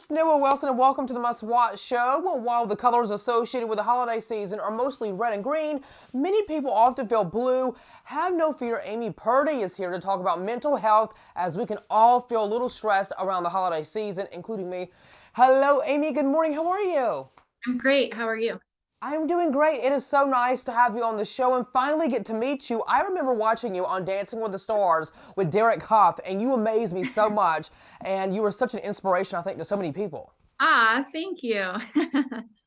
It's Noah Wilson, and welcome to the Must Watch Show. Well, while the colors associated with the holiday season are mostly red and green, many people often feel blue. Have no fear, Amy Purdy is here to talk about mental health, as we can all feel a little stressed around the holiday season, including me. Hello, Amy. Good morning. How are you? I'm great. How are you? I'm doing great. It is so nice to have you on the show and finally get to meet you. I remember watching you on Dancing with the Stars with Derek Hough, and you amazed me so much. And you were such an inspiration, I think, to so many people. Thank you.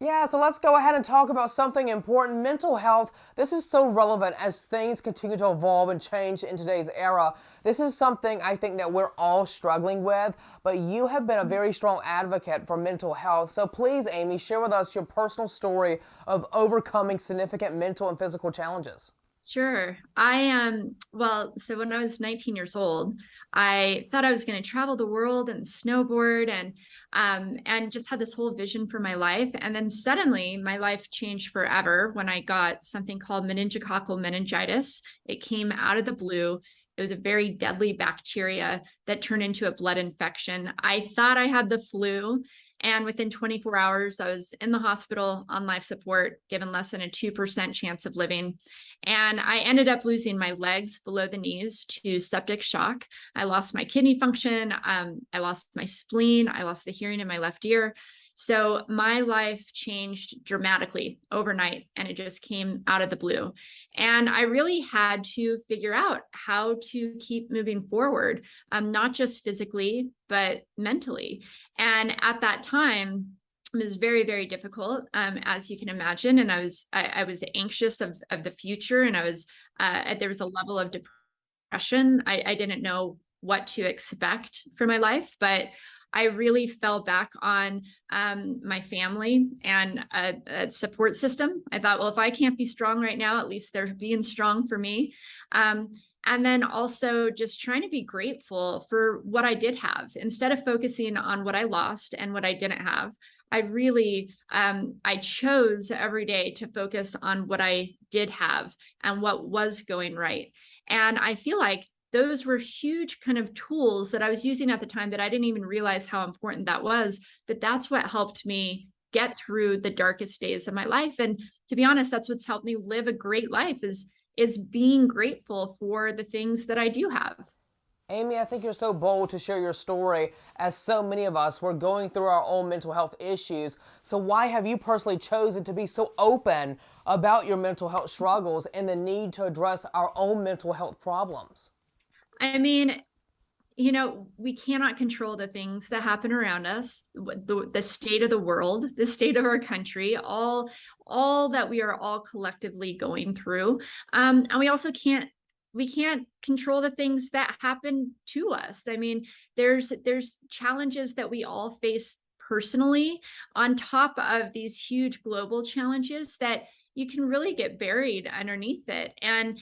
Yeah, so let's go ahead and talk about something important. Mental health. This is so relevant as things continue to evolve and change in today's era. This is something I think that we're all struggling with, but you have been a very strong advocate for mental health. So please, Amy, share with us your personal story of overcoming significant mental and physical challenges. Sure. So when I was 19 years old, I thought I was going to travel the world and snowboard and just had this whole vision for my life. And then suddenly my life changed forever when I got something called meningococcal meningitis. It came out of the blue. It was a very deadly bacteria that turned into a blood infection. I thought I had the flu. And within 24 hours, I was in the hospital on life support, given less than a 2% chance of living. And I ended up losing my legs below the knees to septic shock. I lost my kidney function. I lost my spleen. I lost the hearing in my left ear. So my life changed dramatically overnight, and it just came out of the blue. And I really had to figure out how to keep moving forward, not just physically, but mentally. And at that time, it was very, very difficult, as you can imagine. And I was anxious of the future, and there was a level of depression. I didn't know what to expect for my life, but I really fell back on my family and a support system. I thought, well, if I can't be strong right now, at least they're being strong for me. And then also just trying to be grateful for what I did have instead of focusing on what I lost and what I didn't have. I chose every day to focus on what I did have and what was going right. And I feel like those were huge kind of tools that I was using at the time that I didn't even realize how important that was. But that's what helped me get through the darkest days of my life. And to be honest, that's what's helped me live a great life is being grateful for the things that I do have. Amy, I think you're so bold to share your story, as so many of us were going through our own mental health issues. So why have you personally chosen to be so open about your mental health struggles and the need to address our own mental health problems? I mean, we cannot control the things that happen around us, the state of the world, the state of our country, all that we are all collectively going through. And we can't control the things that happen to us. I mean, there's challenges that we all face personally on top of these huge global challenges that you can really get buried underneath it. And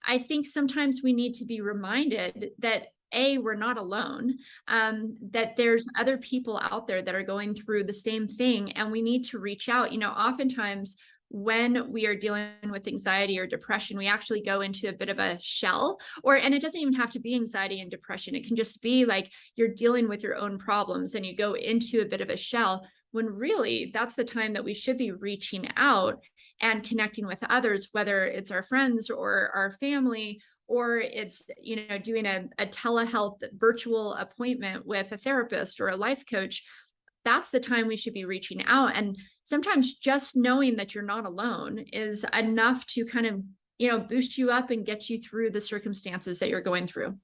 I think sometimes we need to be reminded that we're not alone, that there's other people out there that are going through the same thing, and we need to reach out. Oftentimes when we are dealing with anxiety or depression, we actually go into a bit of a shell, and it doesn't even have to be anxiety and depression. It can just be like you're dealing with your own problems and you go into a bit of a shell, when really that's the time that we should be reaching out and connecting with others, whether it's our friends or our family, or it's doing a telehealth virtual appointment with a therapist or a life coach. That's the time we should be reaching out. And sometimes just knowing that you're not alone is enough to kind of boost you up and get you through the circumstances that you're going through.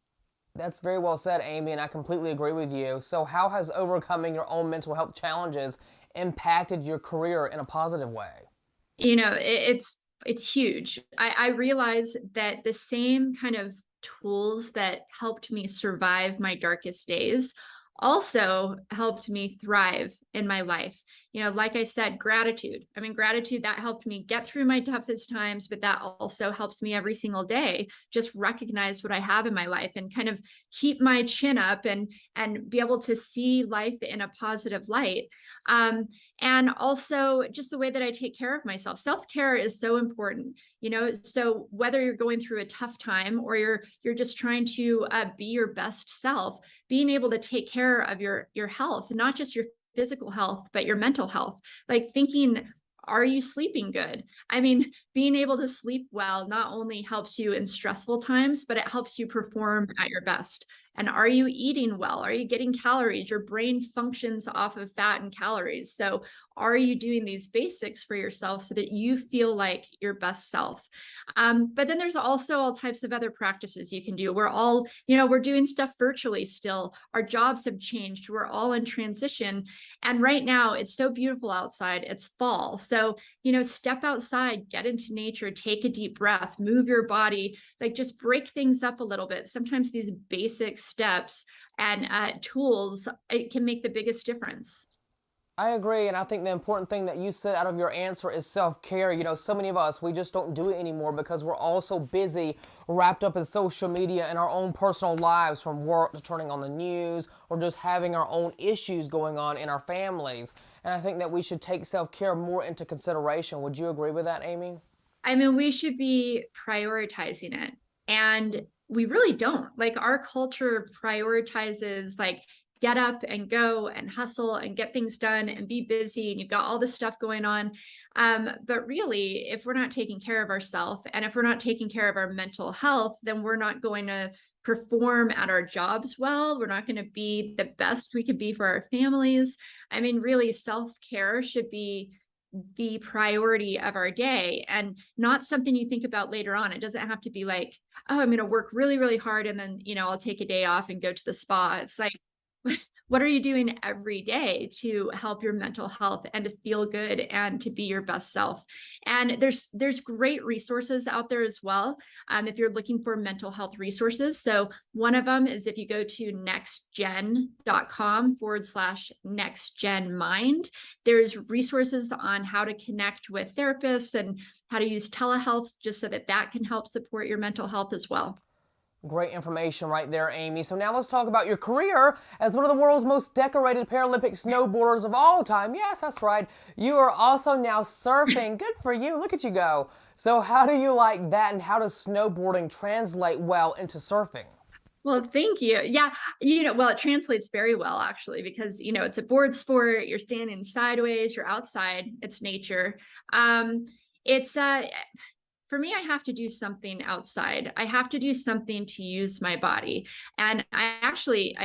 That's very well said, Amy, and I completely agree with you. So how has overcoming your own mental health challenges impacted your career in a positive way? It's huge. I realize that the same kind of tools that helped me survive my darkest days also helped me thrive in my life. Like I said, gratitude. I mean, gratitude, that helped me get through my toughest times, but that also helps me every single day just recognize what I have in my life and kind of keep my chin up and be able to see life in a positive light. And also just the way that I take care of myself. Self-care is so important, so whether you're going through a tough time or you're just trying to be your best self, being able to take care care of your health, not just your physical health, but your mental health. Like thinking, are you sleeping good? I mean, being able to sleep well not only helps you in stressful times, but it helps you perform at your best. And are you eating well? Are you getting calories? Your brain functions off of fat and calories. So are you doing these basics for yourself so that you feel like your best self? But then there's also all types of other practices you can do. We're all, we're doing stuff virtually still. Our jobs have changed. We're all in transition. And right now it's so beautiful outside. It's fall. So, step outside, get into nature, take a deep breath, move your body, like just break things up a little bit. Sometimes these basic steps and tools, it can make the biggest difference. I agree, and I think the important thing that you said out of your answer is self-care. So many of us, we just don't do it anymore because we're all so busy, wrapped up in social media and our own personal lives, from work to turning on the news or just having our own issues going on in our families. And I think that we should take self-care more into consideration. Would you agree with that, Amy? I mean, we should be prioritizing it. And we really don't. Like our culture prioritizes like get up and go and hustle and get things done and be busy and you've got all this stuff going on. But really, if we're not taking care of ourselves and if we're not taking care of our mental health, then we're not going to perform at our jobs well. We're not going to be the best we could be for our families. I mean, really, self-care should be the priority of our day and not something you think about later on. It doesn't have to be like, oh, I'm going to work really, really hard and then, I'll take a day off and go to the spa. It's like, what are you doing every day to help your mental health and to feel good and to be your best self? And there's great resources out there as well, if you're looking for mental health resources. So one of them is if you go to nextgen.com/nextgenmind, there's resources on how to connect with therapists and how to use telehealth just so that that can help support your mental health as well. Great information right there, Amy. So now let's talk about your career as one of the world's most decorated Paralympic snowboarders of all time. Yes, that's right. You are also now surfing. Good for you. Look at you go. So how do you like that, and how does snowboarding translate well into surfing? Well, thank you. Yeah, well, it translates very well actually because it's a board sport. You're standing sideways. You're outside. It's nature. It's For me, I have to do something outside. I have to do something to use my body. And I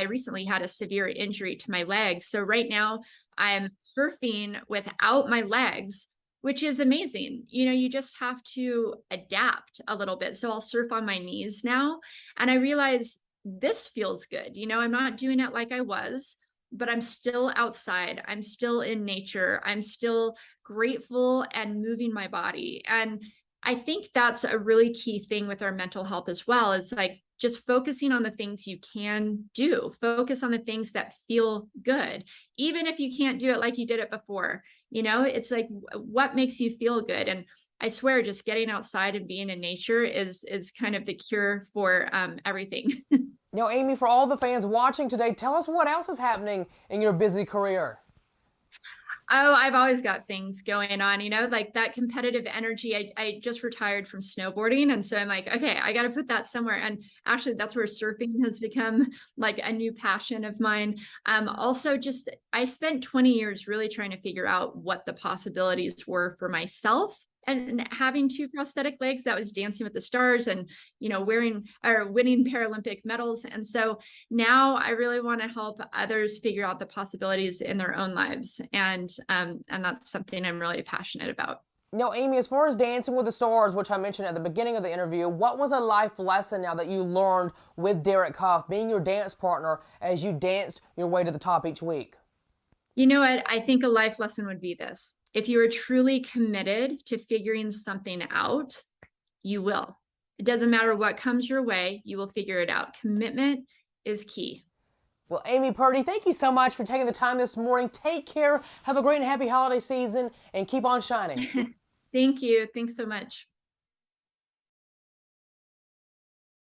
recently had a severe injury to my legs. So right now I'm surfing without my legs, which is amazing. You just have to adapt a little bit. So I'll surf on my knees now. And I realize this feels good. I'm not doing it like I was, but I'm still outside. I'm still in nature. I'm still grateful and moving my body. And I think that's a really key thing with our mental health as well, is like just focusing on the things you can do. Focus on the things that feel good, even if you can't do it like you did it before. It's like what makes you feel good. And I swear, just getting outside and being in nature is kind of the cure for everything. Now, Amy, for all the fans watching today, tell us what else is happening in your busy career. Oh, I've always got things going on, like that competitive energy. I just retired from snowboarding. And so I'm like, okay, I got to put that somewhere. And actually, that's where surfing has become like a new passion of mine. Also, just I spent 20 years really trying to figure out what the possibilities were for myself. And having two prosthetic legs, that was Dancing with the Stars and, wearing or winning Paralympic medals. And so now I really want to help others figure out the possibilities in their own lives. And that's something I'm really passionate about. Now, Amy, as far as Dancing with the Stars, which I mentioned at the beginning of the interview, what was a life lesson now that you learned with Derek Hough, being your dance partner, as you danced your way to the top each week? You know what? I think a life lesson would be this. If you are truly committed to figuring something out, you will. It doesn't matter what comes your way, you will figure it out. Commitment is key. Well, Amy Purdy, thank you so much for taking the time this morning. Take care, have a great and happy holiday season, and keep on shining. Thank you. Thanks so much.